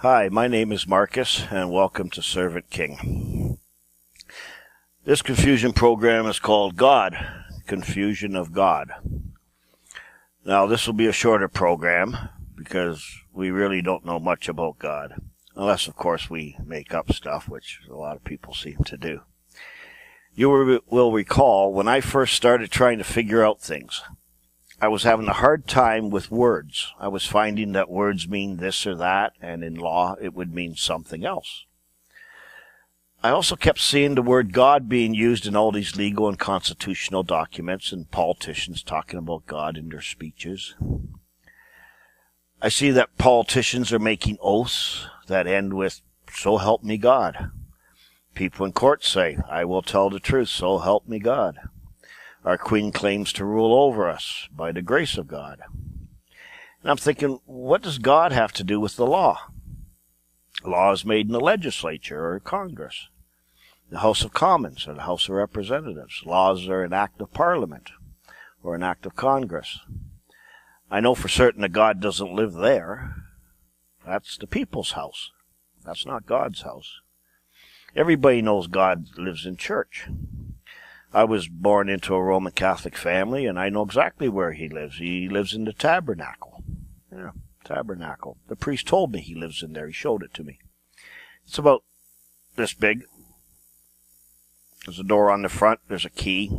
Hi, my name is Marcus, and welcome to Servant King. This confusion program is called God, Confusion of God. Now, this will be a shorter program because we really don't know much about God, unless, of course, we make up stuff, which a lot of people seem to do. You will recall when I first started trying to figure out things, I was having a hard time with words. I was finding that words mean this or that, and in law it would mean something else. I also kept seeing the word God being used in all these legal and constitutional documents and politicians talking about God in their speeches. I see that politicians are making oaths that end with, "So help me God." People in court say, "I will tell the truth, so help me God." Our Queen claims to rule over us by the grace of God. And I'm thinking, what does God have to do with the law? Law is made in the legislature or Congress, the House of Commons or the House of Representatives. Laws are an act of Parliament or an act of Congress. I know for certain that God doesn't live there. That's the people's house. That's not God's house. Everybody knows God lives in church. I was born into a Roman Catholic family, and I know exactly where he lives. He lives in the tabernacle. Yeah, tabernacle. The priest told me he lives in there. He showed it to me. It's about this big. There's a door on the front. There's a key.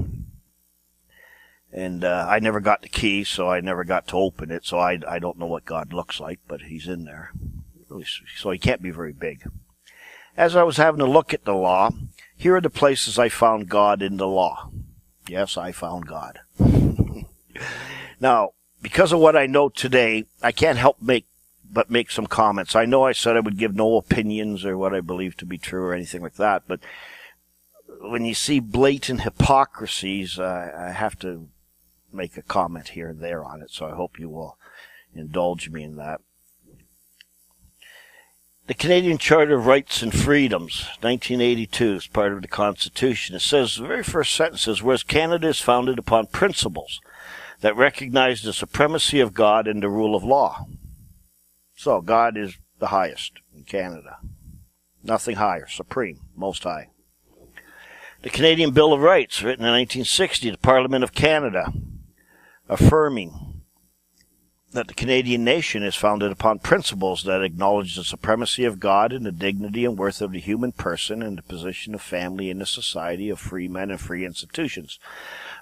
And I never got the key, so I never got to open it, so I don't know what God looks like, but he's in there. So he can't be very big. As I was having a look at the law, here are the places I found God in the law. Yes, I found God. Now, because of what I know today, I can't help but make some comments. I know I said I would give no opinions or what I believe to be true or anything like that, but when you see blatant hypocrisies, I have to make a comment here and there on it, so I hope you will indulge me in that. The Canadian Charter of Rights and Freedoms, 1982, is part of the Constitution. It says, the very first sentence says, whereas Canada is founded upon principles that recognize the supremacy of God and the rule of law. So, God is the highest in Canada. Nothing higher, supreme, most high. The Canadian Bill of Rights, written in 1960, the Parliament of Canada, affirming that the Canadian nation is founded upon principles that acknowledge the supremacy of God and the dignity and worth of the human person and the position of family in the society of free men and free institutions.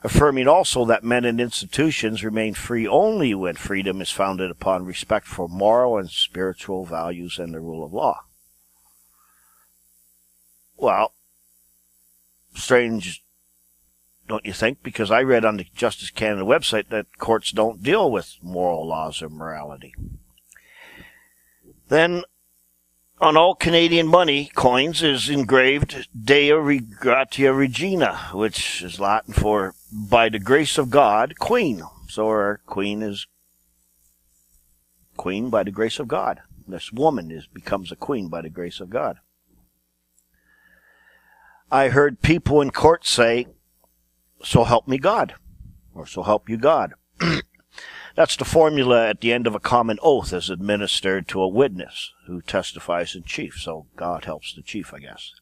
Affirming also that men and institutions remain free only when freedom is founded upon respect for moral and spiritual values and the rule of law. Well, strange, don't you think? Because I read on the Justice Canada website that courts don't deal with moral laws or morality. Then, on all Canadian money coins is engraved Deo Gratia Regina, which is Latin for by the grace of God, Queen. So our Queen is Queen by the grace of God. This woman becomes a queen by the grace of God. I heard people in court say, "So help me God," or "So help you God." That's the formula at the end of a common oath as administered to a witness who testifies in chief. So God helps the chief, I guess.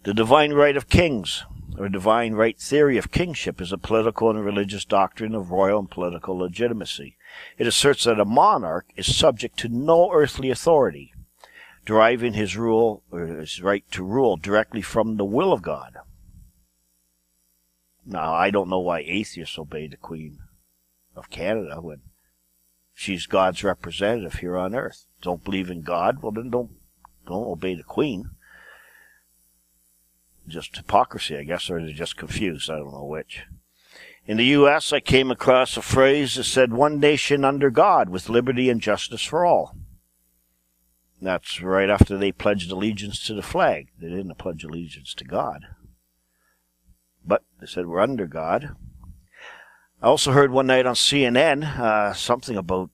The divine right of kings, or divine right theory of kingship, is a political and religious doctrine of royal and political legitimacy. It asserts that a monarch is subject to no earthly authority, deriving his rule or his right to rule directly from the will of God. Now, I don't know why atheists obey the Queen of Canada when she's God's representative here on earth. Don't believe in God? Well, then don't obey the Queen. Just hypocrisy, I guess, or they're just confused. I don't know which. In the U.S., I came across a phrase that said, "One nation under God, with liberty and justice for all." That's right after they pledged allegiance to the flag. They didn't pledge allegiance to God. But they said we're under God. I also heard one night on CNN something about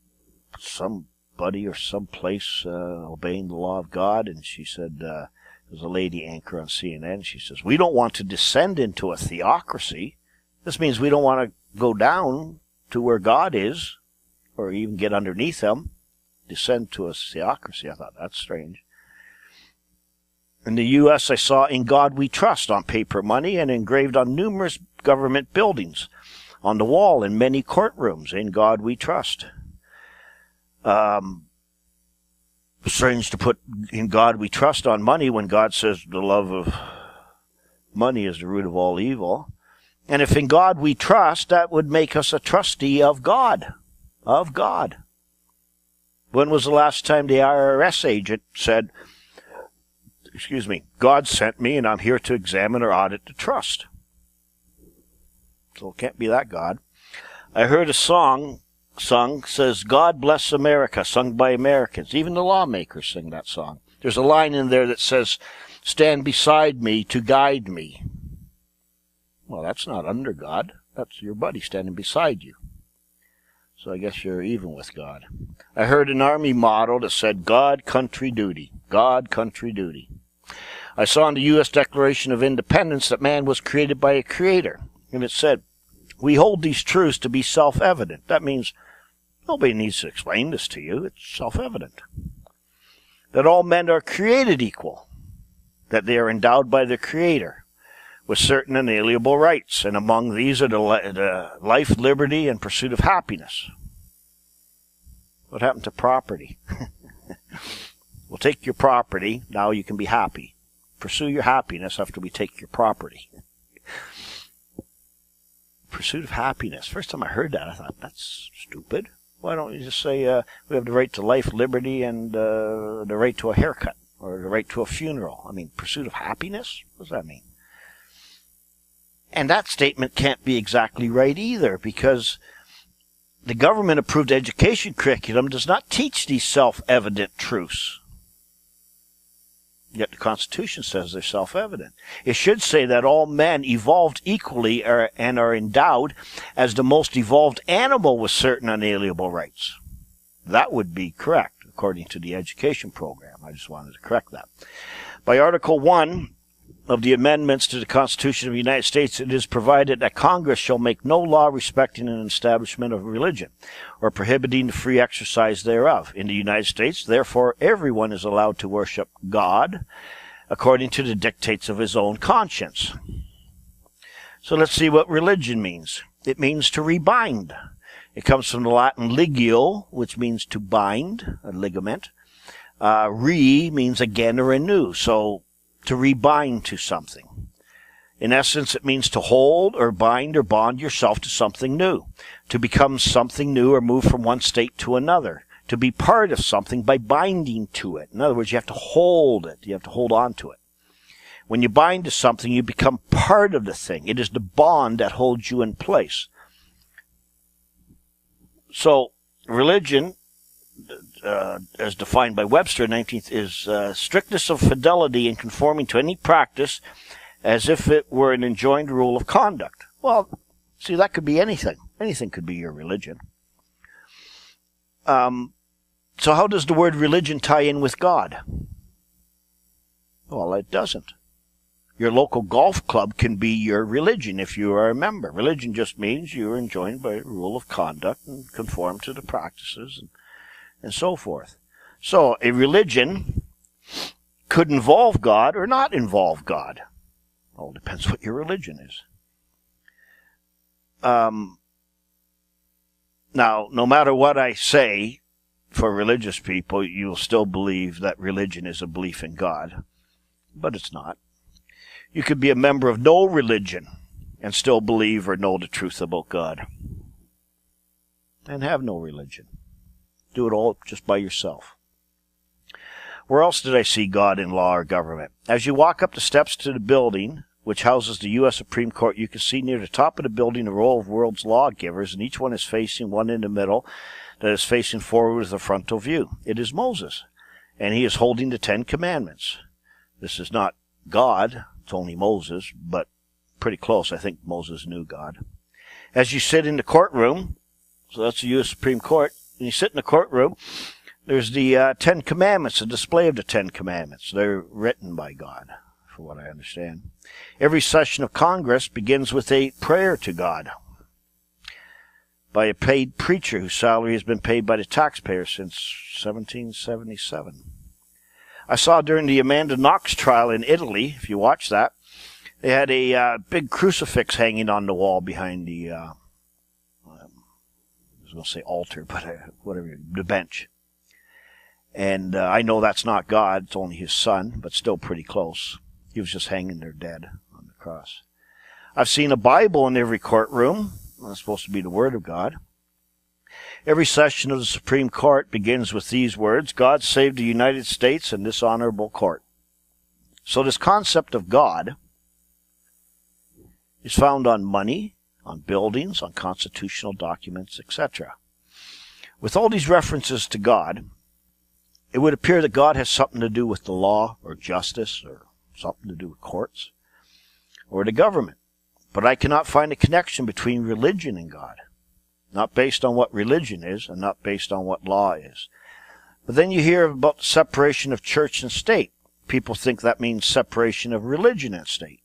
somebody or someplace obeying the law of God, and she said, there's a lady anchor on CNN, she says, "We don't want to descend into a theocracy. This means we don't want to go down to where God is, or even get underneath him. descend to a theocracy. I thought, that's strange. In the U.S., I saw "In God We Trust" on paper money and engraved on numerous government buildings, on the wall in many courtrooms. "In God We Trust." Strange to put "In God We Trust" on money when God says the love of money is the root of all evil. And if in God we trust, that would make us a trustee of God. Of God. When was the last time the IRS agent said, "God sent me and I'm here to examine or audit the trust"? So it can't be that God. I heard a song sung, says, "God Bless America," sung by Americans. Even the lawmakers sing that song. There's a line in there that says, "Stand beside me to guide me." Well, that's not under God. That's your buddy standing beside you. So I guess you're even with God. I heard an army motto that said, "God, country, duty." God, country, duty. I saw in the U.S. Declaration of Independence that man was created by a creator. And it said, "We hold these truths to be self-evident." That means nobody needs to explain this to you. It's self-evident. That all men are created equal. That they are endowed by the Creator with certain inalienable rights, and among these are the life, liberty, and pursuit of happiness. What happened to property? We'll take your property, now you can be happy. Pursue your happiness after we take your property. Pursuit of happiness. First time I heard that, I thought, that's stupid. Why don't you just say we have the right to life, liberty, and the right to a haircut, or the right to a funeral? I mean, pursuit of happiness? What does that mean? And that statement can't be exactly right either, because the government-approved education curriculum does not teach these self-evident truths. Yet the Constitution says they're self-evident. It should say that all men evolved equally and are endowed as the most evolved animal with certain unalienable rights. That would be correct, according to the education program. I just wanted to correct that. By Article 1 of the amendments to the Constitution of the United States, it is provided that Congress shall make no law respecting an establishment of religion or prohibiting the free exercise thereof. In the United States, therefore, everyone is allowed to worship God according to the dictates of his own conscience. So let's see what religion means. It means to rebind. It comes from the Latin ligio, which means to bind, a ligament. Means again or anew. So to rebind to something. In essence, it means to hold or bind or bond yourself to something new, to become something new or move from one state to another, to be part of something by binding to it. In other words, you have to hold it. You have to hold on to it. When you bind to something, you become part of the thing. It is the bond that holds you in place. So, religion, as defined by Webster, 19th, is strictness of fidelity in conforming to any practice as if it were an enjoined rule of conduct. Well, see, that could be anything. Anything could be your religion. So how does the word religion tie in with God? Well, it doesn't. Your local golf club can be your religion if you are a member. Religion just means you are enjoined by a rule of conduct and conform to the practices and so forth. So a religion could involve God or not involve God. Well, it depends what your religion is. Now, no matter what I say, for religious people, you'll still believe that religion is a belief in God. But it's not. You could be a member of no religion and still believe or know the truth about God. And have no religion. Do it all just by yourself. Where else did I see God in law or government? As you walk up the steps to the building, which houses the U.S. Supreme Court, you can see near the top of the building a row of world's lawgivers, and each one is facing one in the middle that is facing forward with a frontal view. It is Moses, and he is holding the Ten Commandments. This is not God, it's only Moses, but pretty close. I think Moses knew God. As you sit in the courtroom, so that's the U.S. Supreme Court, and you sit in the courtroom, there's the Ten Commandments, a display of the Ten Commandments. They're written by God, for what I understand. Every session of Congress begins with a prayer to God. by a paid preacher whose salary has been paid by the taxpayer since 1777. I saw during the Amanda Knox trial in Italy, if you watch that, they had a big crucifix hanging on the wall behind the, I was going to say altar, but whatever, the bench. And I know that's not God, it's only his son, but still pretty close. He was just hanging there dead on the cross. I've seen a Bible in every courtroom. That's supposed to be the Word of God. Every session of the Supreme Court begins with these words, God save the United States and this honorable court. So this concept of God is found on money, on buildings, on constitutional documents, etc. With all these references to God, it would appear that God has something to do with the law or justice or something to do with courts or the government. But I cannot find a connection between religion and God. Not based on what religion is and not based on what law is. But then you hear about the separation of church and state. People think that means separation of religion and state.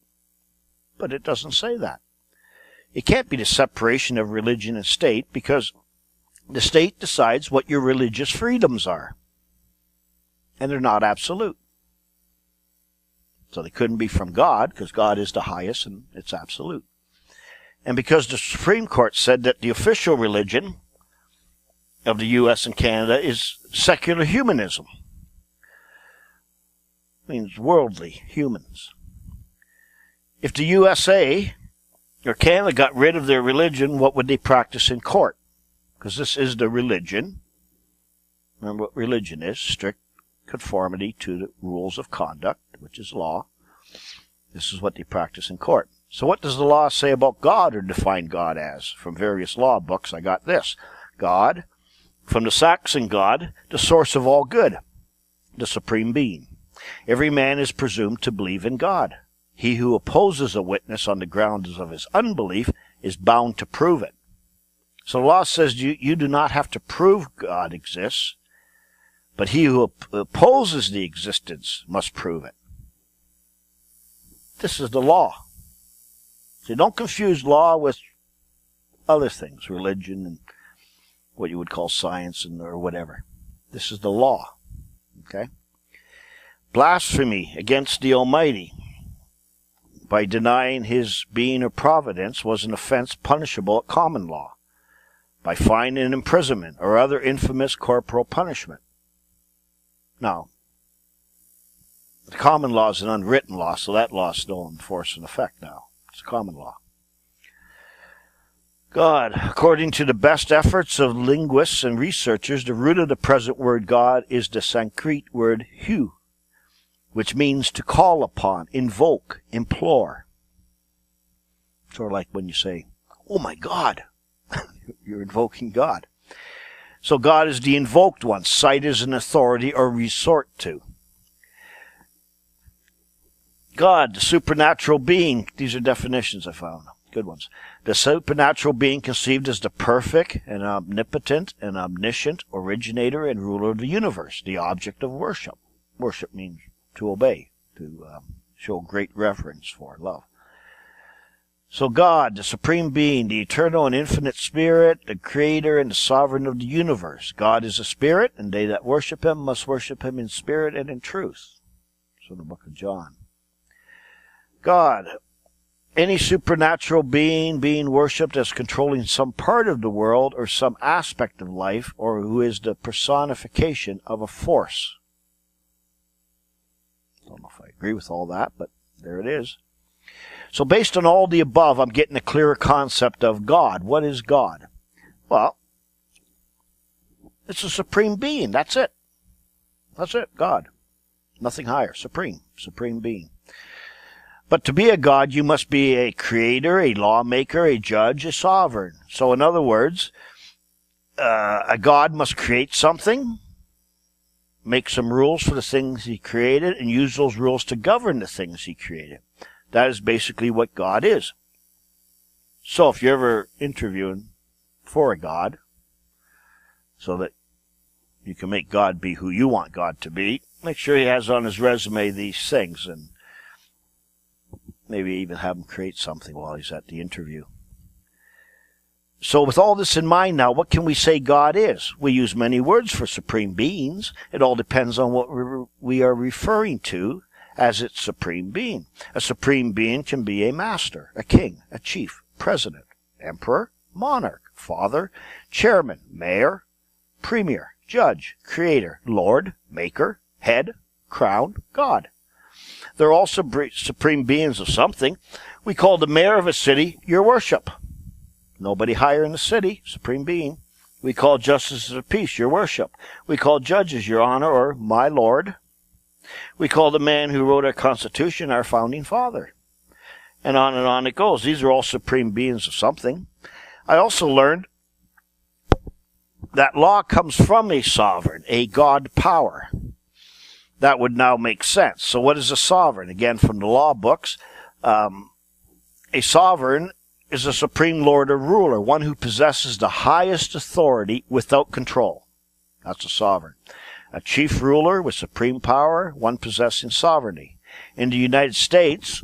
But it doesn't say that. It can't be the separation of religion and state because the state decides what your religious freedoms are. And they're not absolute. So they couldn't be from God because God is the highest and it's absolute. And because the Supreme Court said that the official religion of the U.S. and Canada is secular humanism. It means worldly humans. If the USA or Canada got rid of their religion, what would they practice in court? Because this is the religion. Remember what religion is? Strict conformity to the rules of conduct, which is law. This is what they practice in court. So what does the law say about God or define God as? From various law books, I got this. God, from the Saxon God, the source of all good, the supreme being. Every man is presumed to believe in God. He who opposes a witness on the grounds of his unbelief is bound to prove it. So the law says you do not have to prove God exists, but he who opposes the existence must prove it. This is the law. So don't confuse law with other things, religion and what you would call science and or whatever. This is the law. Okay? Blasphemy against the Almighty by denying his being or providence was an offense punishable at common law by fine and imprisonment or other infamous corporal punishment. Now, the common law is an unwritten law, so that law is still in force and effect now. It's common law. God, according to the best efforts of linguists and researchers, the root of the present word God is the Sanskrit word hu, which means to call upon, invoke, implore. Sort of like when you say, oh my God, you're invoking God. So God is the invoked one. Sight is an authority or resort to. God, the supernatural being. These are definitions I found. Good ones. The supernatural being conceived as the perfect and omnipotent and omniscient originator and ruler of the universe. The object of worship. Worship means to obey, to show great reverence for, love. So God, the supreme being, the eternal and infinite spirit, the creator and the sovereign of the universe. God is a spirit, and they that worship him must worship him in spirit and in truth. So the book of John. God, any supernatural being worshipped as controlling some part of the world or some aspect of life, or who is the personification of a force. Don't know if I agree with all that, but there it is. So based on all the above, I'm getting a clearer concept of God. What is God? Well, it's a supreme being. That's it. That's it, God. Nothing higher. Supreme being. But to be a God, you must be a creator, a lawmaker, a judge, a sovereign. So in other words, a God must create something, make some rules for the things he created, and use those rules to govern the things he created. That is basically what God is. So if you're ever interviewing for a God, so that you can make God be who you want God to be, make sure he has on his resume these things, and maybe even have him create something while he's at the interview. So with all this in mind now, what can we say God is? We use many words for supreme beings. It all depends on what we are referring to as its supreme being. A supreme being can be a master, a king, a chief, president, emperor, monarch, father, chairman, mayor, premier, judge, creator, lord, maker, head, crown, God. They're all supreme beings of something. We call the mayor of a city, your worship. Nobody higher in the city, supreme being. We call justices of peace, your worship. We call judges, your honor, or my lord. We call the man who wrote our Constitution our founding father. And on it goes. These are all supreme beings of something. I also learned that law comes from a sovereign, a God power. That would now make sense. So what is a sovereign? Again, from the law books, a sovereign is a supreme lord or ruler, one who possesses the highest authority without control. That's a sovereign. A chief ruler with supreme power, one possessing sovereignty. In the United States,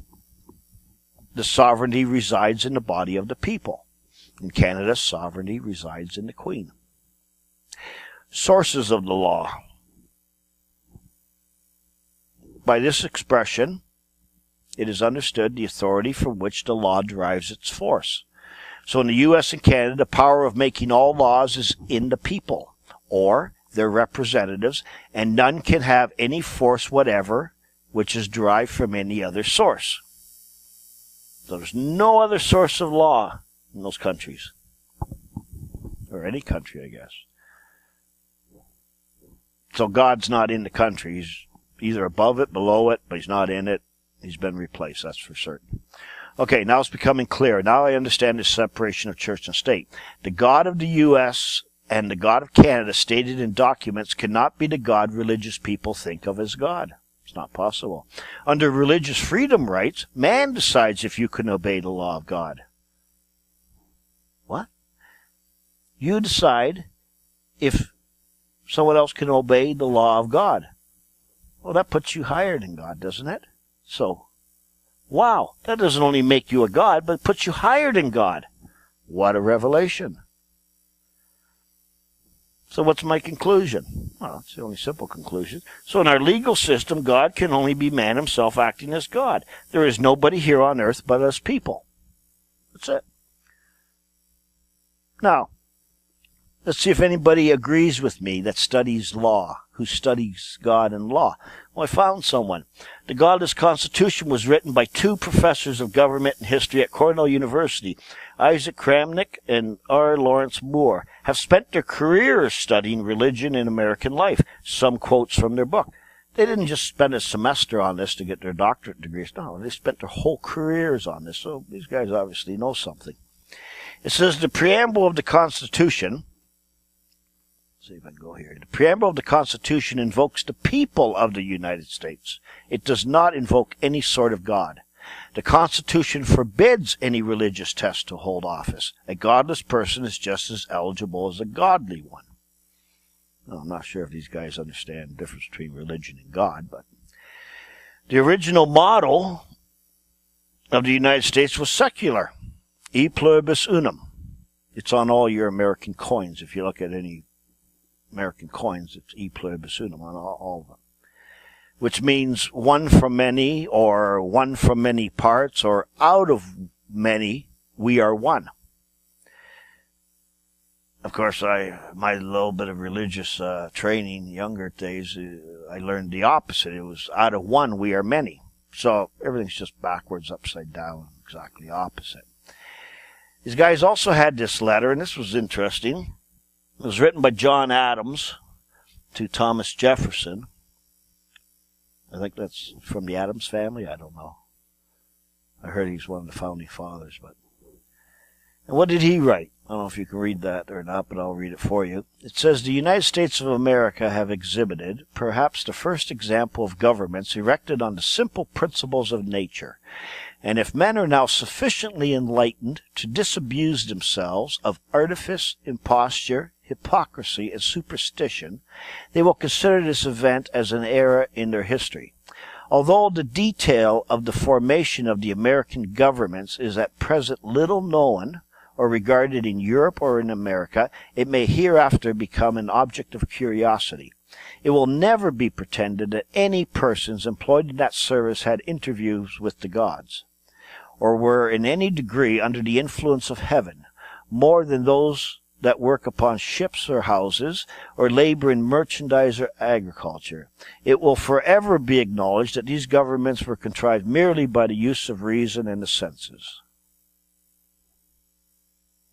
the sovereignty resides in the body of the people. In Canada, sovereignty resides in the Queen. Sources of the law. By this expression, it is understood the authority from which the law derives its force. So in the U.S. and Canada, the power of making all laws is in the people, or their representatives, and none can have any force whatever which is derived from any other source. So there's no other source of law in those countries, or any country, I guess. So God's not in the country. He's either above it, below it, but he's not in it. He's been replaced, that's for certain. Okay, now it's becoming clear. Now I understand the separation of church and state. The God of the U.S. and the God of Canada stated in documents cannot be the God religious people think of as God. It's not possible. Under religious freedom rights, man decides if you can obey the law of God. What? You decide if someone else can obey the law of God. Well, that puts you higher than God, doesn't it? So, wow, that doesn't only make you a God, but it puts you higher than God. What a revelation. So what's my conclusion? Well, it's the only simple conclusion. So in our legal system, God can only be man himself acting as God. There is nobody here on earth but us people. That's it. Now, let's see if anybody agrees with me that studies law, who studies God and law. Well, I found someone. The Godless Constitution was written by two professors of government and history at Cornell University. Isaac Kramnik and R. Lawrence Moore have spent their careers studying religion and American life. Some quotes from their book. They didn't just spend a semester on this to get their doctorate degrees. No, they spent their whole careers on this. So these guys obviously know something. It says the preamble of the Constitution. See if I can go here. The preamble of the Constitution invokes the people of the United States. It does not invoke any sort of God. The Constitution forbids any religious test to hold office. A godless person is just as eligible as a godly one. Well, I'm not sure if these guys understand the difference between religion and God, but the original model of the United States was secular. E pluribus unum. It's on all your American coins. If you look at any American coins, it's E pluribus unum on all of them, which means one from many, or one from many parts, or out of many, we are one. Of course, my little bit of religious training, younger days, I learned the opposite. It was out of one, we are many. So everything's just backwards, upside down, exactly opposite. These guys also had this letter, and this was interesting. It was written by John Adams to Thomas Jefferson. I think that's from the Adams family. I don't know. I heard he's one of the founding fathers. And what did he write? I don't know if you can read that or not, but I'll read it for you. It says, the United States of America have exhibited perhaps the first example of governments erected on the simple principles of nature. And if men are now sufficiently enlightened to disabuse themselves of artifice, imposture, hypocrisy, and superstition, they will consider this event as an era in their history. Although the detail of the formation of the American governments is at present little known or regarded in Europe or in America, it may hereafter become an object of curiosity. It will never be pretended that any persons employed in that service had interviews with the gods, or were in any degree under the influence of heaven, more than those that work upon ships or houses, or labor in merchandise or agriculture. It will forever be acknowledged that these governments were contrived merely by the use of reason and the senses.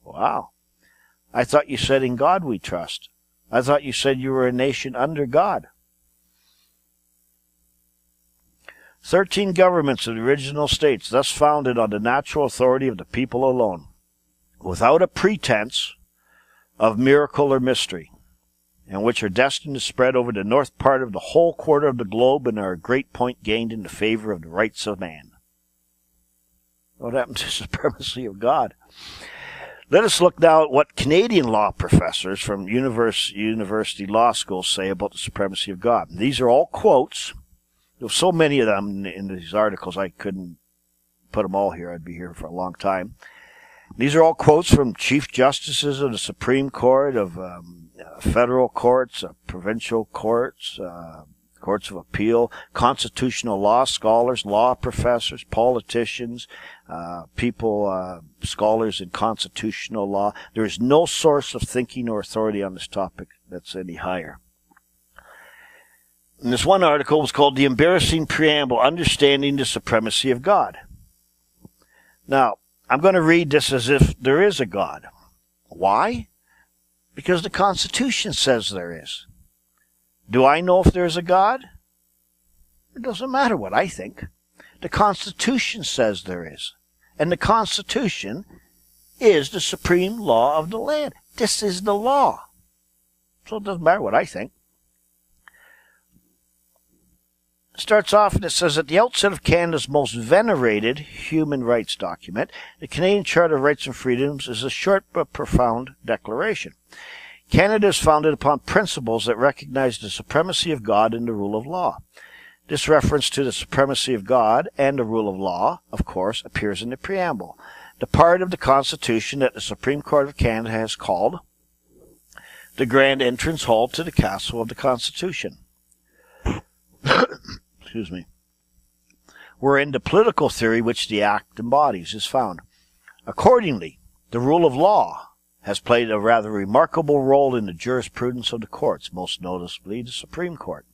Wow. I thought you said in God we trust. I thought you said you were a nation under God. 13 governments of the original states, thus founded on the natural authority of the people alone, without a pretense of miracle or mystery, and which are destined to spread over the north part of the whole quarter of the globe and are a great point gained in the favor of the rights of man. What happened to the supremacy of God? Let us look now at what Canadian law professors from university law schools say about the supremacy of God. These are all quotes. There were so many of them in these articles I couldn't put them all here. I'd be here for a long time. These are all quotes from chief justices of the Supreme Court, of federal courts, provincial courts, courts of appeal, constitutional law scholars, law professors, politicians, scholars in constitutional law. There is no source of thinking or authority on this topic that's any higher. And this one article was called The Embarrassing Preamble, Understanding the Supremacy of God. Now, I'm going to read this as if there is a God. Why? Because the Constitution says there is. Do I know if there's a God? It doesn't matter what I think. The Constitution says there is. And the Constitution is the supreme law of the land. This is the law. So it doesn't matter what I think. It starts off and it says, at the outset of Canada's most venerated human rights document, the Canadian Charter of Rights and Freedoms is a short but profound declaration. Canada is founded upon principles that recognize the supremacy of God and the rule of law. This reference to the supremacy of God and the rule of law, of course, appears in the preamble, the part of the Constitution that the Supreme Court of Canada has called the Grand Entrance Hall to the Castle of the Constitution. Excuse me. Wherein the political theory which the Act embodies is found. Accordingly, the rule of law has played a rather remarkable role in the jurisprudence of the courts, most noticeably the Supreme Court.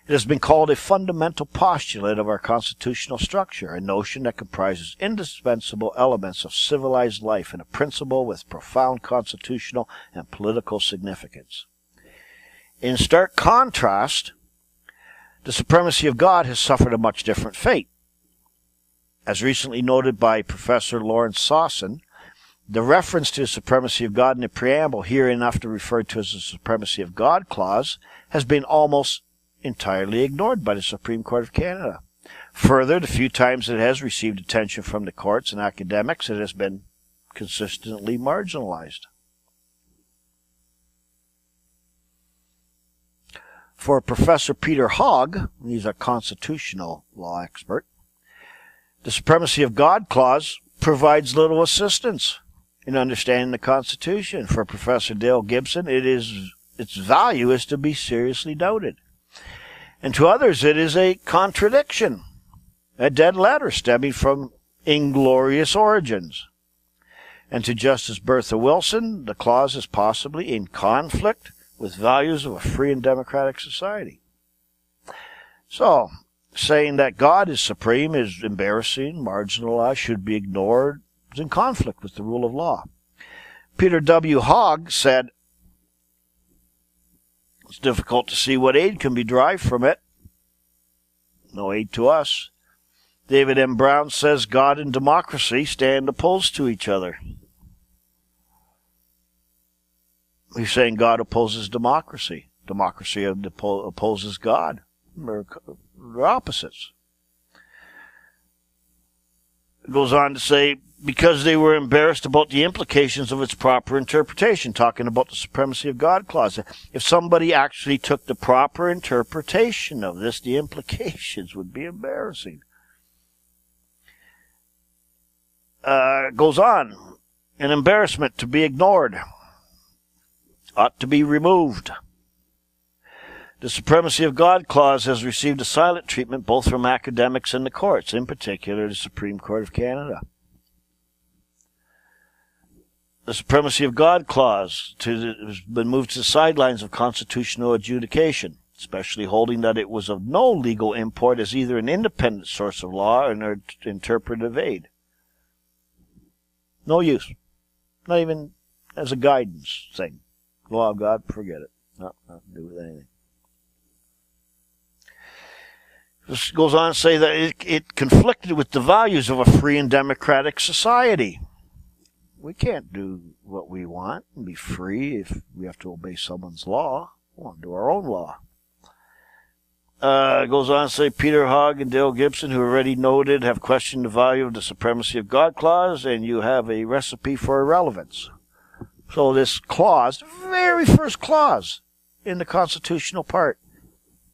It has been called a fundamental postulate of our constitutional structure, a notion that comprises indispensable elements of civilized life and a principle with profound constitutional and political significance. In stark contrast, the supremacy of God has suffered a much different fate. As recently noted by Professor Lawrence Sawson, the reference to the supremacy of God in the preamble, hereinafter referred to as the Supremacy of God Clause, has been almost entirely ignored by the Supreme Court of Canada. Further, the few times it has received attention from the courts and academics, it has been consistently marginalized. For Professor Peter Hogg, he's a constitutional law expert, the Supremacy of God Clause provides little assistance in understanding the Constitution. For Professor Dale Gibson, its value is to be seriously doubted. And to others, it is a contradiction, a dead letter stemming from inglorious origins. And to Justice Bertha Wilson, the clause is possibly in conflict with values of a free and democratic society. So, saying that God is supreme is embarrassing, marginalized, should be ignored, is in conflict with the rule of law. Peter W. Hogg said, it's difficult to see what aid can be derived from it. No aid to us. David M. Brown says God and democracy stand opposed to each other. He's saying God opposes democracy. Democracy opposes God. They're opposites. It goes on to say, because they were embarrassed about the implications of its proper interpretation, talking about the Supremacy of God Clause. If somebody actually took the proper interpretation of this, the implications would be embarrassing. It goes on. An embarrassment to be ignored. Ought to be removed. The Supremacy of God clause has received a silent treatment both from academics and the courts, in particular the Supreme Court of Canada. The Supremacy of God clause has been moved to the sidelines of constitutional adjudication, especially holding that it was of no legal import as either an independent source of law or an interpretive aid. No use. Not even as a guidance thing. Law of God, forget it. Nothing to do with anything. This goes on to say that it conflicted with the values of a free and democratic society. We can't do what we want and be free if we have to obey someone's law. We want to do our own law. It goes on to say Peter Hogg and Dale Gibson, who already noted, have questioned the value of the Supremacy of God clause, and you have a recipe for irrelevance. So this clause, very first clause in the constitutional part,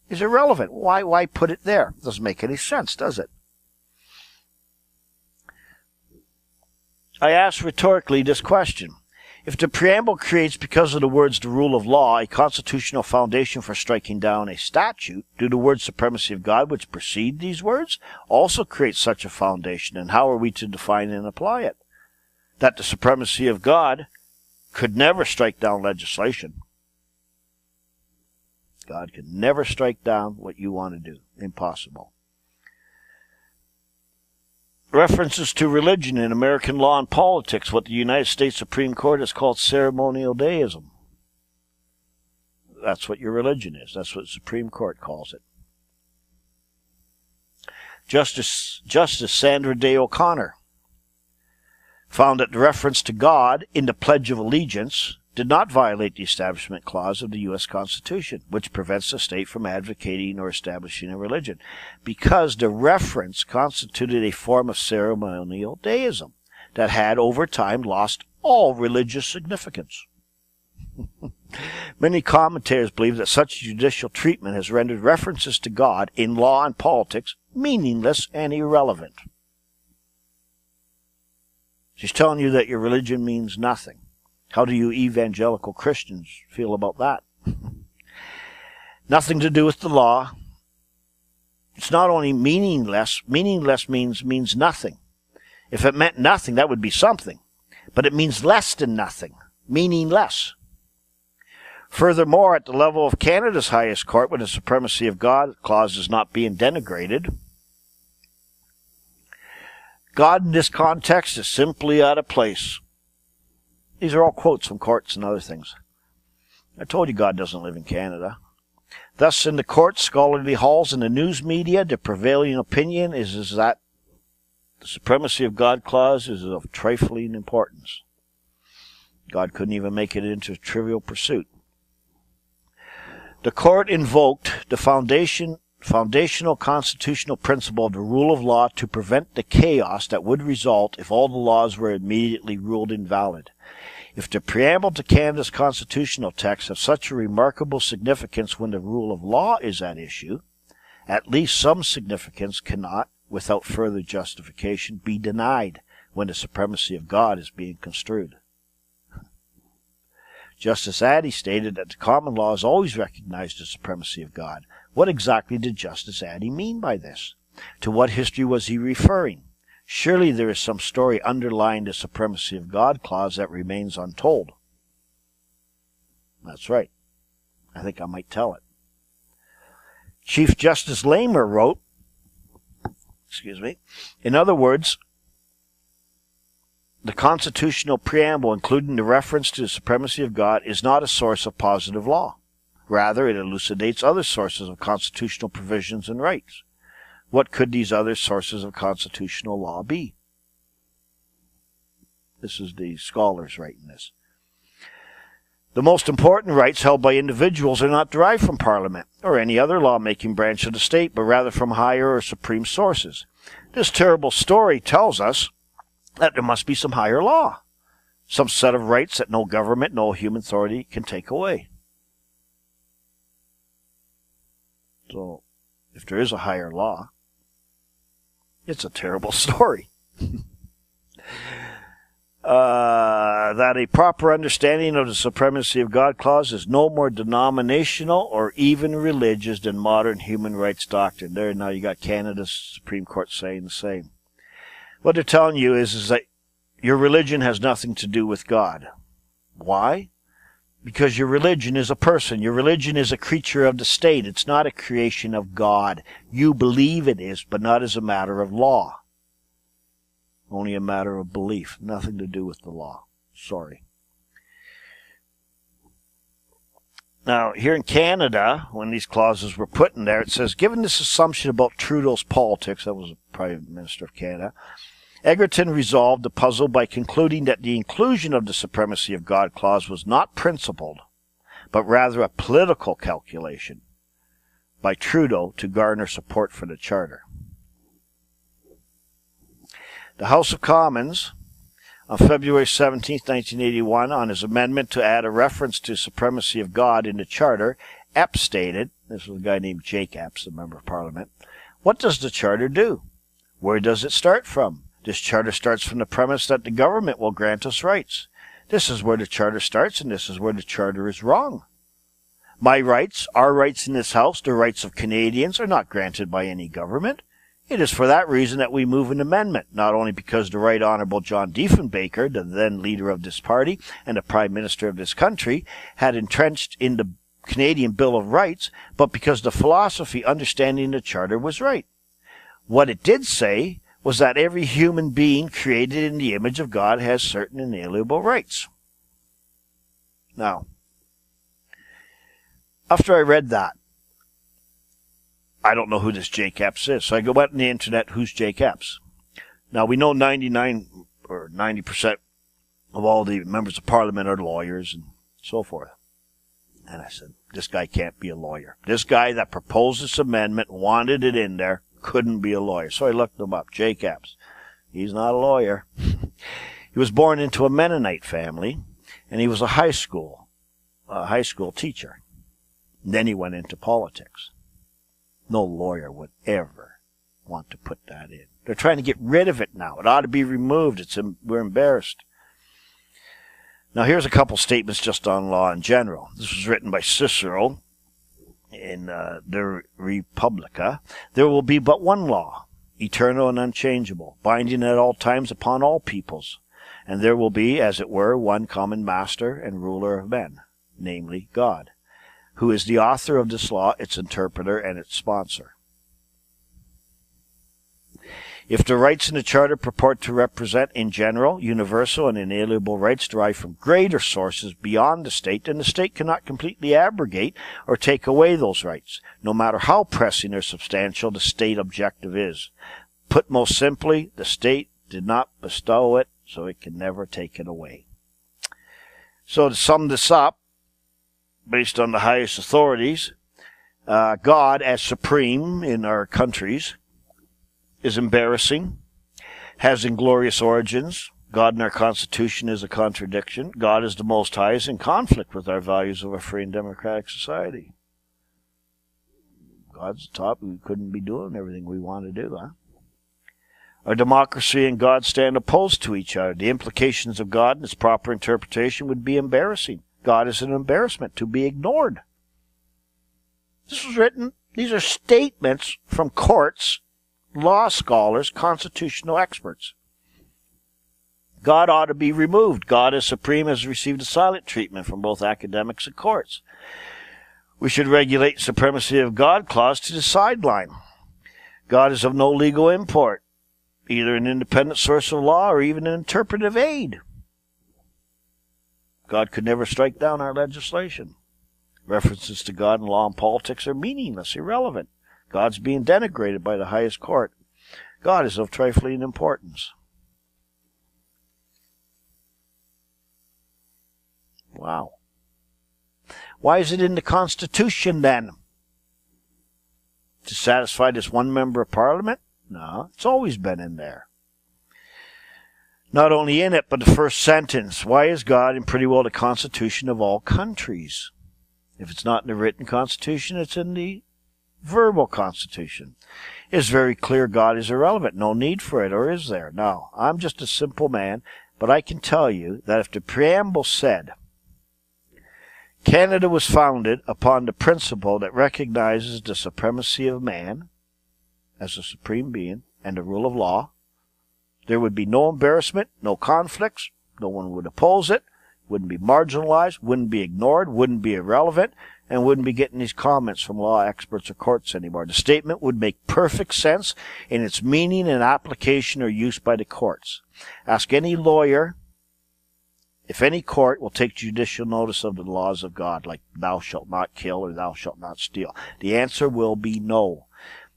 is irrelevant. Why put it there? Doesn't make any sense, does it? I ask rhetorically this question. If the preamble creates, because of the words the rule of law, a constitutional foundation for striking down a statute, do the words supremacy of God, which precede these words, also create such a foundation? And how are we to define and apply it? That the supremacy of God could never strike down legislation. God can never strike down what you want to do. Impossible. References to religion in American law and politics, what the United States Supreme Court has called ceremonial deism. That's what your religion is. That's what the Supreme Court calls it. Justice Sandra Day O'Connor found that the reference to God in the Pledge of Allegiance did not violate the Establishment Clause of the U.S. Constitution, which prevents the state from advocating or establishing a religion, because the reference constituted a form of ceremonial deism that had, over time, lost all religious significance. Many commentators believe that such judicial treatment has rendered references to God in law and politics meaningless and irrelevant. She's telling you that your religion means nothing. How do you evangelical Christians feel about that? Nothing to do with the law. It's not only meaningless. Meaningless means nothing. If it meant nothing, that would be something. But it means less than nothing. Meaningless. Furthermore, at the level of Canada's highest court, when the Supremacy of God clause is not being denigrated, God in this context is simply out of place. These are all quotes from courts and other things. I told you God doesn't live in Canada. Thus, in the courts, scholarly halls, and the news media, the prevailing opinion is that the Supremacy of God clause is of trifling importance. God couldn't even make it into a trivial pursuit. The court invoked the foundational constitutional principle of the rule of law to prevent the chaos that would result if all the laws were immediately ruled invalid. If the preamble to Canada's constitutional text has such a remarkable significance when the rule of law is at issue, at least some significance cannot, without further justification, be denied when the supremacy of God is being construed. Justice Addy stated that the common law has always recognized the supremacy of God. What exactly did Justice Addy mean by this? To what history was he referring? Surely there is some story underlying the Supremacy of God clause that remains untold. That's right. I think I might tell it. Chief Justice Lamer wrote, in other words, the constitutional preamble, including the reference to the supremacy of God, is not a source of positive law. Rather, it elucidates other sources of constitutional provisions and rights. What could these other sources of constitutional law be? This is the scholars writing this. The most important rights held by individuals are not derived from Parliament or any other lawmaking branch of the state, but rather from higher or supreme sources. This terrible story tells us that there must be some higher law, some set of rights that no government, no human authority can take away. So, if there is a higher law, it's a terrible story. that a proper understanding of the supremacy of God clause is no more denominational or even religious than modern human rights doctrine. There, now you got Canada's Supreme Court saying the same. What they're telling you is that your religion has nothing to do with God. Why? Because your religion is a person. Your religion is a creature of the state. It's not a creation of God. You believe it is, but not as a matter of law. Only a matter of belief. Nothing to do with the law. Sorry. Now, here in Canada, when these clauses were put in there, it says, given this assumption about Trudeau's politics, that was the Prime Minister of Canada, Egerton resolved the puzzle by concluding that the inclusion of the supremacy of God clause was not principled, but rather a political calculation by Trudeau to garner support for the Charter. The House of Commons, on February 17, 1981, on his amendment to add a reference to supremacy of God in the Charter, Epps stated, this was a guy named Jake Epps, a member of Parliament, what does the Charter do? Where does it start from? This Charter starts from the premise that the government will grant us rights. This is where the Charter starts, and this is where the Charter is wrong. My rights, our rights in this House, the rights of Canadians, are not granted by any government. It is for that reason that we move an amendment, not only because the Right Honourable John Diefenbaker, the then leader of this party and the Prime Minister of this country, had entrenched in the Canadian Bill of Rights, but because the philosophy understanding the Charter was right. What it did say was that every human being created in the image of God has certain inalienable rights. Now, after I read that, I don't know who this Jake Epps is. So I go out on the internet, who's Jake Epps? Now, we know 99 or 90% of all the members of Parliament are lawyers and so forth. And I said, this guy can't be a lawyer. This guy that proposed this amendment, wanted it in there, couldn't be a lawyer. So I looked him up, Jake Epps. He's not a lawyer. He was born into a Mennonite family, and he was a high school teacher. And then he went into politics. No lawyer would ever want to put that in. They're trying to get rid of it now. It ought to be removed. We're embarrassed. Now, here's a couple statements just on law in general. This was written by Cicero in the Republica. There will be but one law, eternal and unchangeable, binding at all times upon all peoples. And there will be, as it were, one common master and ruler of men, namely God, who is the author of this law, its interpreter, and its sponsor. If the rights in the Charter purport to represent, in general, universal and inalienable rights derived from greater sources beyond the state, then the state cannot completely abrogate or take away those rights, no matter how pressing or substantial the state objective is. Put most simply, the state did not bestow it, so it can never take it away. So to sum this up, based on the highest authorities, God as supreme in our countries is embarrassing, has inglorious origins. God in our Constitution is a contradiction. God is the Most High is in conflict with our values of a free and democratic society. God's the top. We couldn't be doing everything we want to do, huh? Our democracy and God stand opposed to each other. The implications of God and its proper interpretation would be embarrassing. God is an embarrassment to be ignored. This was written, these are statements from courts, law scholars, constitutional experts. God ought to be removed. God as supreme has received a silent treatment from both academics and courts. We should regulate supremacy of God clause to the sideline. God is of no legal import, either an independent source of law or even an interpretive aid. God could never strike down our legislation. References to God in law and politics are meaningless, irrelevant. God's being denigrated by the highest court. God is of trifling importance. Wow. Why is it in the Constitution then? To satisfy this one member of Parliament? No, it's always been in there. Not only in it, but the first sentence. Why is God in pretty well the Constitution of all countries? If it's not in the written Constitution, it's in the verbal Constitution. It's very clear God is irrelevant. No need for it, or is there? No. I'm just a simple man. But I can tell you that if the preamble said, Canada was founded upon the principle that recognizes the supremacy of man as a supreme being and the rule of law, there would be no embarrassment, no conflicts, no one would oppose it, wouldn't be marginalized, wouldn't be ignored, wouldn't be irrelevant, and wouldn't be getting these comments from law experts or courts anymore. The statement would make perfect sense in its meaning and application or use by the courts. Ask any lawyer if any court will take judicial notice of the laws of God, like thou shalt not kill or thou shalt not steal. The answer will be no.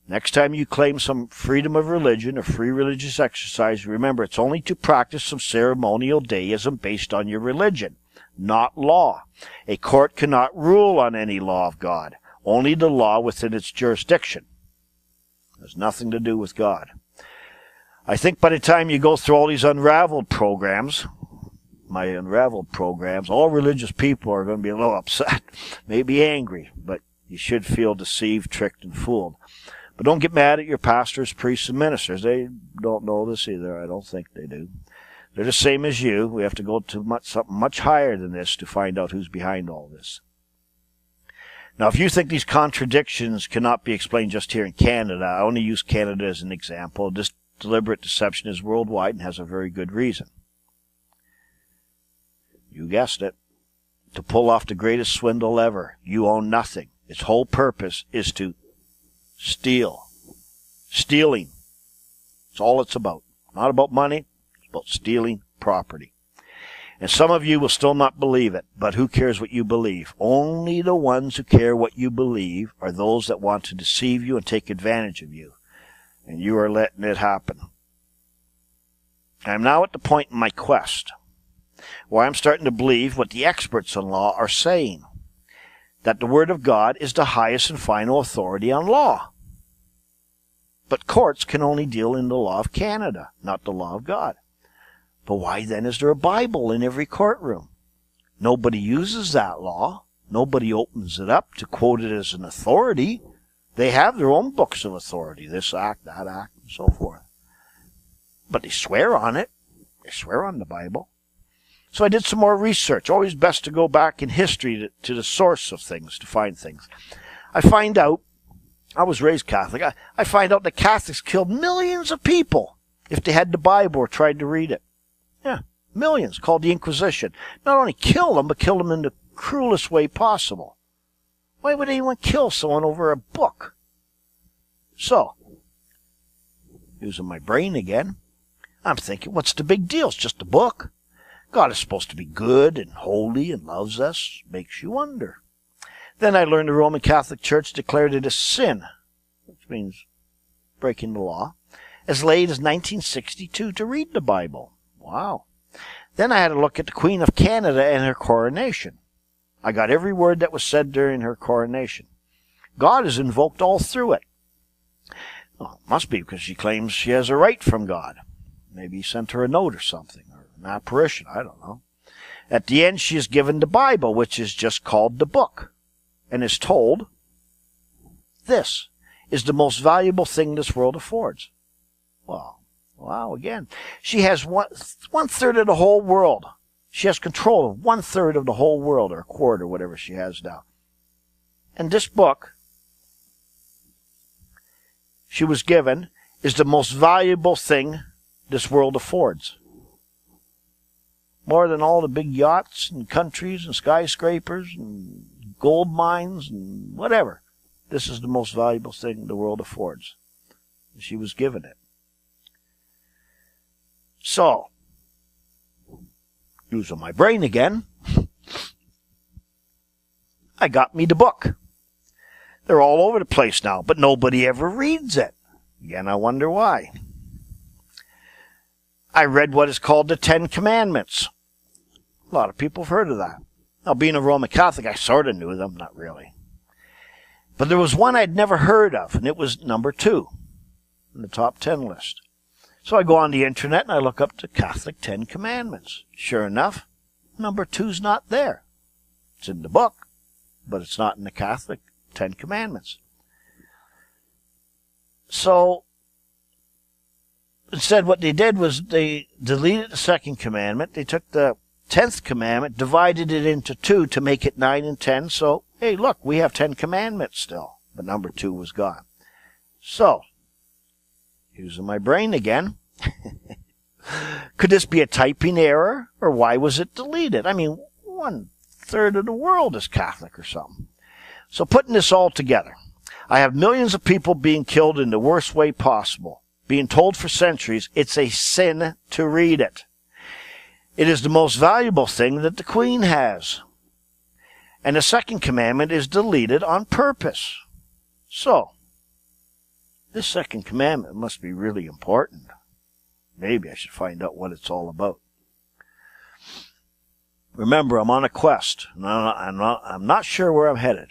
Next time you claim some freedom of religion or free religious exercise, remember it's only to practice some ceremonial deism based on your religion, not law. A court cannot rule on any law of God, only the law within its jurisdiction. It has nothing to do with God. I think by the time you go through all these Unraveled programs, my Unraveled programs, all religious people are going to be a little upset, maybe angry, but you should feel deceived, tricked, and fooled. But don't get mad at your pastors, priests, and ministers. They don't know this either. I don't think they do. They're the same as you. We have to go to something much higher than this to find out who's behind all this. Now, if you think these contradictions cannot be explained just here in Canada, I only use Canada as an example. This deliberate deception is worldwide and has a very good reason. You guessed it. To pull off the greatest swindle ever. You own nothing. Its whole purpose is to steal. Stealing. That's all it's about. Not about money. It's about stealing property. And some of you will still not believe it, but who cares what you believe? Only the ones who care what you believe are those that want to deceive you and take advantage of you. And you are letting it happen. I am now at the point in my quest where I'm starting to believe what the experts in law are saying, that the Word of God is the highest and final authority on law. But courts can only deal in the law of Canada, not the law of God. But why then is there a Bible in every courtroom? Nobody uses that law. Nobody opens it up to quote it as an authority. They have their own books of authority, this act, that act, and so forth. But they swear on it. They swear on the Bible. So I did some more research. Always best to go back in history to the source of things, to find things. I find out, I was raised Catholic, I find out that Catholics killed millions of people if they had the Bible or tried to read it. Yeah, millions, called the Inquisition. Not only kill them, but kill them in the cruelest way possible. Why would anyone kill someone over a book? So, using my brain again, I'm thinking, what's the big deal? It's just a book. God is supposed to be good and holy and loves us. Makes you wonder. Then I learned the Roman Catholic Church declared it a sin, which means breaking the law, as late as 1962 to read the Bible. Wow. Then I had to look at the Queen of Canada and her coronation. I got every word that was said during her coronation. God is invoked all through it. Well, it must be because she claims she has a right from God. Maybe he sent her a note or something, or an apparition, I don't know. At the end, she is given the Bible, which is just called the book, and is told, this is the most valuable thing this world affords. Well, wow, again. She has one-third of the whole world. She has control of one-third of the whole world, or a quarter, whatever she has now. And this book she was given is the most valuable thing this world affords. More than all the big yachts and countries and skyscrapers and gold mines and whatever. This is the most valuable thing the world affords. She was given it. So, using my brain again, I got me the book. They're all over the place now, but nobody ever reads it. Again, I wonder why. I read what is called the Ten Commandments. A lot of people have heard of that. Now, being a Roman Catholic, I sort of knew them, not really. But there was one I'd never heard of, and it was number 2 in the top 10 list. So I go on the internet and I look up the Catholic 10 Commandments. Sure enough, number 2's not there. It's in the book, but it's not in the Catholic 10 Commandments. So instead what they did was they deleted the second commandment. They took the 10th commandment, divided it into 2 to make it 9 and 10. So, hey, look, we have 10 commandments still. But number 2 was gone. So, using my brain again, could this be a typing error? Or why was it deleted? I mean, 1/3 of the world is Catholic or something. So putting this all together, I have millions of people being killed in the worst way possible, being told for centuries it's a sin to read it. It is the most valuable thing that the Queen has. And the second commandment is deleted on purpose. So, this second commandment must be really important. Maybe I should find out what it's all about. Remember, I'm on a quest. I'm not sure where I'm headed.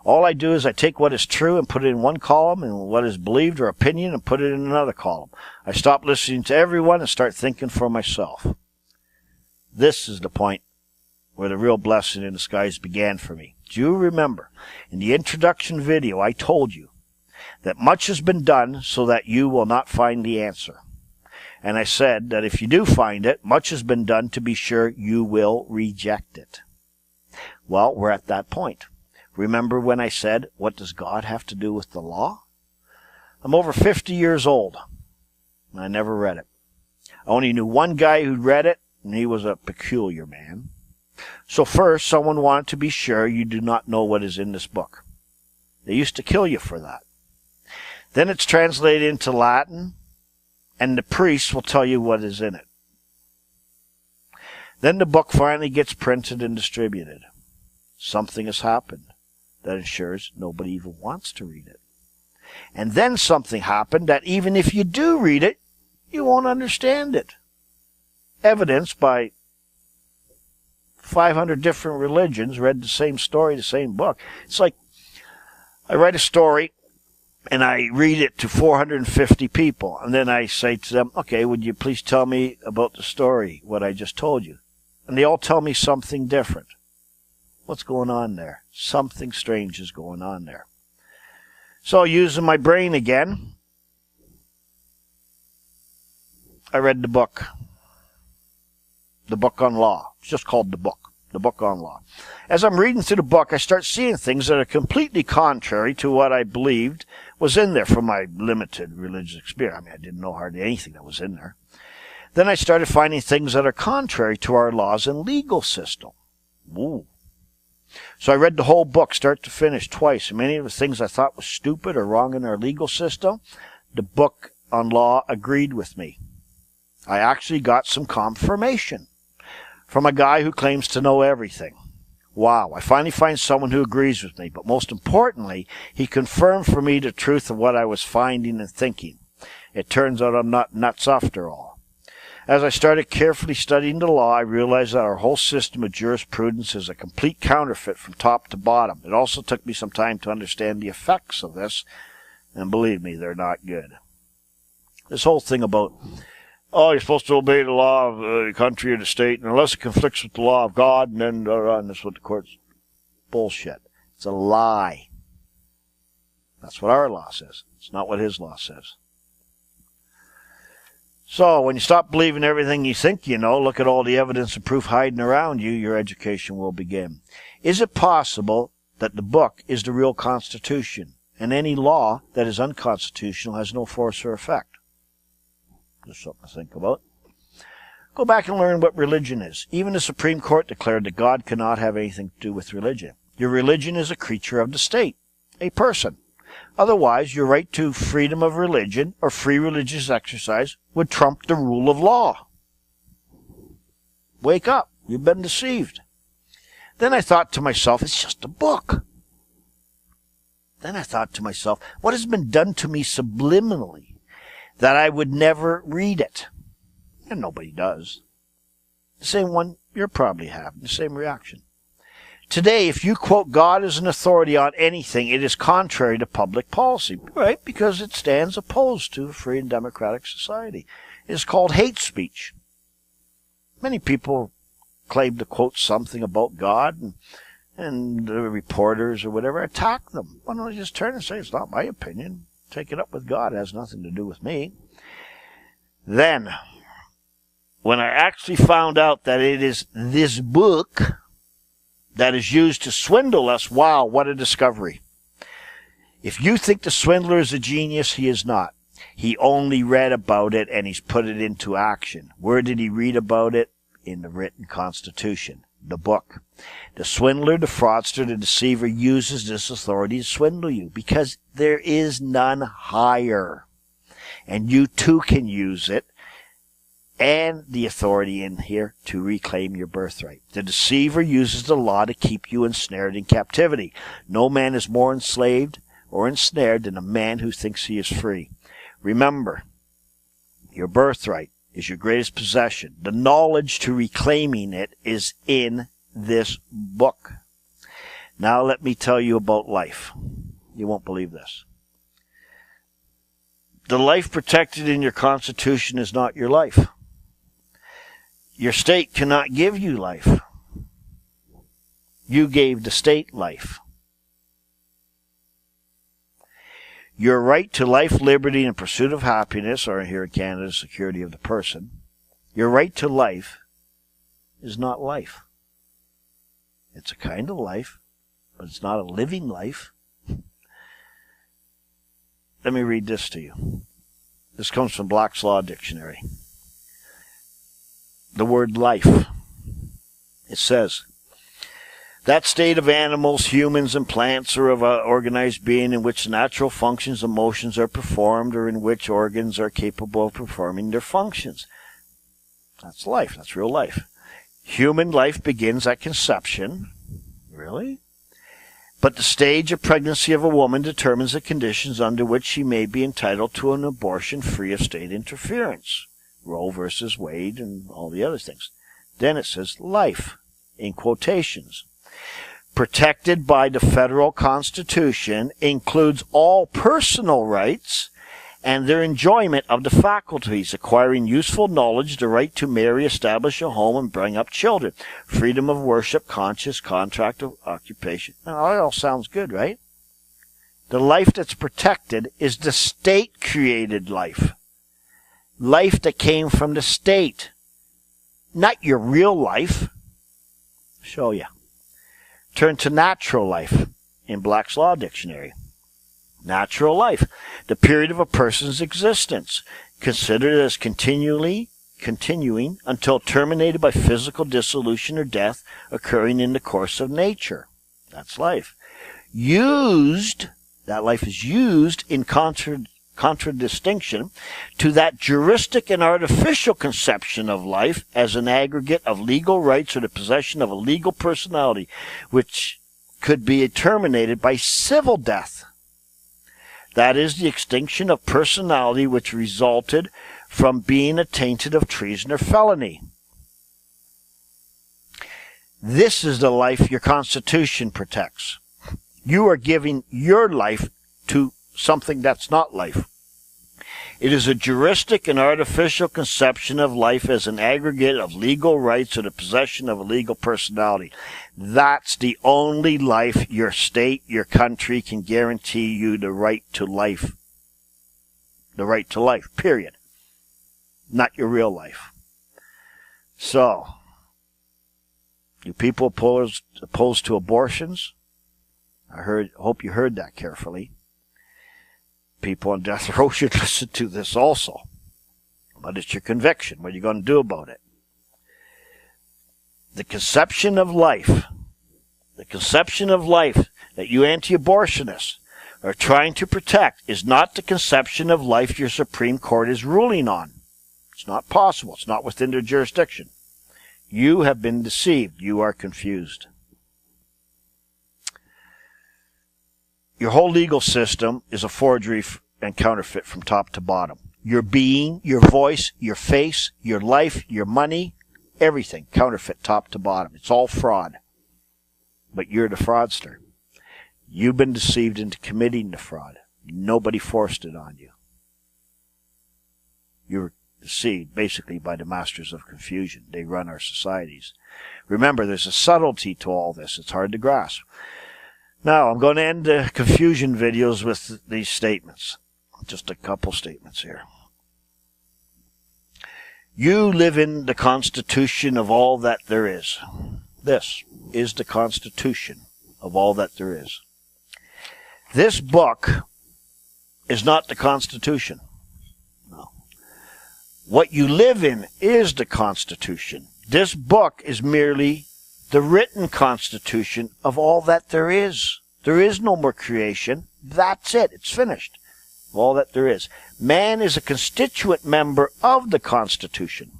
All I do is I take what is true and put it in one column, and what is believed or opinion and put it in another column. I stop listening to everyone and start thinking for myself. This is the point where the real blessing in disguise began for me. Do you remember, in the introduction video, I told you that much has been done so that you will not find the answer. And I said that if you do find it, much has been done to be sure you will reject it. Well, we're at that point. Remember when I said, what does God have to do with the law? I'm over 50 years old, and I never read it. I only knew one guy who'd read it, and he was a peculiar man. So first, someone wanted to be sure you do not know what is in this book. They used to kill you for that. Then it's translated into Latin, and the priests will tell you what is in it. Then the book finally gets printed and distributed. Something has happened that ensures nobody even wants to read it. And then something happened that even if you do read it, you won't understand it. Evidenced by 500 different religions read the same story, the same book. It's like I write a story and I read it to 450 people. And then I say to them, okay, would you please tell me about the story, what I just told you? And they all tell me something different. What's going on there? Something strange is going on there. So using my brain again, I read the book on law. It's just called the book on law. As I'm reading through the book, I start seeing things that are completely contrary to what I believed was in there from my limited religious experience. I mean, I didn't know hardly anything that was in there. Then I started finding things that are contrary to our laws and legal system. Ooh. So I read the whole book, start to finish, twice. And many of the things I thought was stupid or wrong in our legal system, the book on law agreed with me. I actually got some confirmation from a guy who claims to know everything. Wow, I finally find someone who agrees with me. But most importantly, he confirmed for me the truth of what I was finding and thinking. It turns out I'm not nuts after all. As I started carefully studying the law, I realized that our whole system of jurisprudence is a complete counterfeit from top to bottom. It also took me some time to understand the effects of this, and believe me, they're not good. This whole thing about, oh, you're supposed to obey the law of the country or the state, and unless it conflicts with the law of God, and then and that's what the court's bullshit. It's a lie. That's what our law says. It's not what his law says. So, when you stop believing everything you think you know, look at all the evidence and proof hiding around you, your education will begin. Is it possible that the book is the real Constitution, and any law that is unconstitutional has no force or effect? Just something to think about. Go back and learn what religion is. Even the Supreme Court declared that God cannot have anything to do with religion. Your religion is a creature of the state, a person. Otherwise, your right to freedom of religion or free religious exercise would trump the rule of law. Wake up. You've been deceived. Then I thought to myself, it's just a book. Then I thought to myself, what has been done to me subliminally that I would never read it? And nobody does. The same one you're probably having, the same reaction. Today, if you quote God as an authority on anything, it is contrary to public policy, right? Because it stands opposed to a free and democratic society. It is called hate speech. Many people claim to quote something about God, and the reporters or whatever attack them. Why don't I just turn and say, it's not my opinion. Take it up with God. It has nothing to do with me. Then, when I actually found out that it is this book that is used to swindle us, wow, what a discovery. If you think the swindler is a genius, he is not. He only read about it and he's put it into action. Where did he read about it? In the written Constitution, the book. The swindler, the fraudster, the deceiver uses this authority to swindle you because there is none higher. And you too can use it and the authority in here to reclaim your birthright. The deceiver uses the law to keep you ensnared in captivity. No man is more enslaved or ensnared than a man who thinks he is free. Remember, your birthright is your greatest possession. The knowledge to reclaiming it is in this book. Now let me tell you about life. You won't believe this. The life protected in your Constitution is not your life. Your state cannot give you life. You gave the state life. Your right to life, liberty, and pursuit of happiness, or here in Canada, security of the person, your right to life is not life. It's a kind of life, but it's not a living life. Let me read this to you. This comes from Black's Law Dictionary. The word life. It says, that state of animals, humans, and plants or of an organized being in which natural functions, emotions are performed or in which organs are capable of performing their functions. That's life. That's real life. Human life begins at conception. Really? But the stage of pregnancy of a woman determines the conditions under which she may be entitled to an abortion free of state interference. Roe versus Wade and all the other things. Then it says life, in quotations. Protected by the federal Constitution includes all personal rights and their enjoyment of the faculties, acquiring useful knowledge, the right to marry, establish a home, and bring up children, freedom of worship, conscience, contract of occupation. Now, that all sounds good, right? The life that's protected is the state-created life. Life that came from the state. Not your real life. Show you. Turn to natural life in Black's Law Dictionary. Natural life, the period of a person's existence, considered as continuing until terminated by physical dissolution or death occurring in the course of nature. That's life. That life is used in contradistinction to that juristic and artificial conception of life as an aggregate of legal rights or the possession of a legal personality, which could be terminated by civil death. That is the extinction of personality which resulted from being attainted of treason or felony. This is the life your Constitution protects. You are giving your life to something that's not life. It is a juristic and artificial conception of life as an aggregate of legal rights or the possession of a legal personality. That's the only life your state, your country can guarantee you the right to life. The right to life, period. Not your real life. So, you people opposed to abortions, hope you heard that carefully. People on death row should listen to this also. But it's your conviction. What are you going to do about it? The conception of life that you anti-abortionists are trying to protect is not the conception of life your Supreme Court is ruling on. It's not possible. It's not within their jurisdiction. You have been deceived. You are confused. Your whole legal system is a forgery and counterfeit from top to bottom. Your being, your voice, your face, your life, your money, everything, counterfeit top to bottom. It's all fraud. But you're the fraudster. You've been deceived into committing the fraud. Nobody forced it on you. You're deceived basically by the masters of confusion. They run our societies. Remember, there's a subtlety to all this. It's hard to grasp. Now, I'm going to end the confusion videos with these statements. Just a couple statements here. You live in the constitution of all that there is. This is the constitution of all that there is. This book is not the Constitution. No. What you live in is the Constitution. This book is merely the written constitution of all that there is. There is no more creation. That's it. It's finished. Of all that there is. Man is a constituent member of the Constitution.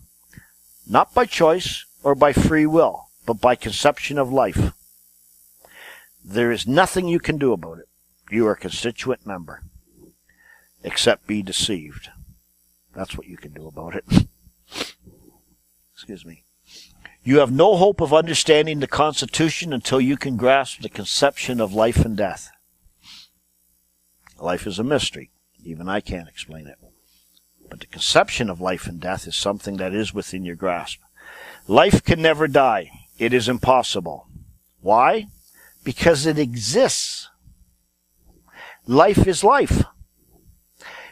Not by choice or by free will, but by conception of life. There is nothing you can do about it. You are a constituent member. Except be deceived. That's what you can do about it. Excuse me. You have no hope of understanding the Constitution until you can grasp the conception of life and death. Life is a mystery. Even I can't explain it. But the conception of life and death is something that is within your grasp. Life can never die. It is impossible. Why? Because it exists. Life is life.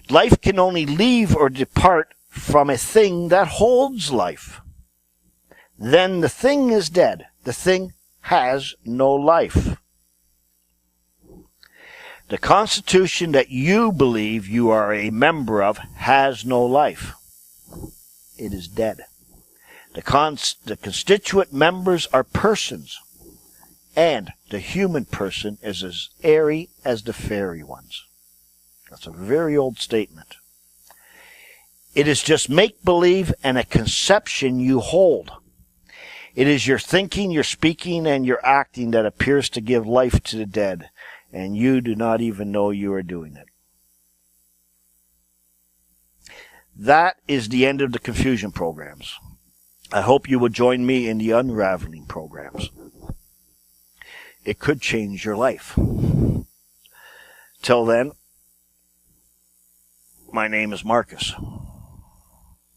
Life can only leave or depart from a thing that holds life. Then the thing is dead. The thing has no life. The Constitution that you believe you are a member of has no life. It is dead. The constituent members are persons, and the human person is as airy as the fairy ones. That's a very old statement. It is just make-believe and a conception you hold. It is your thinking, your speaking, and your acting that appears to give life to the dead, and you do not even know you are doing it. That is the end of the confusion programs. I hope you will join me in the unraveling programs. It could change your life. Till then, my name is Marcus.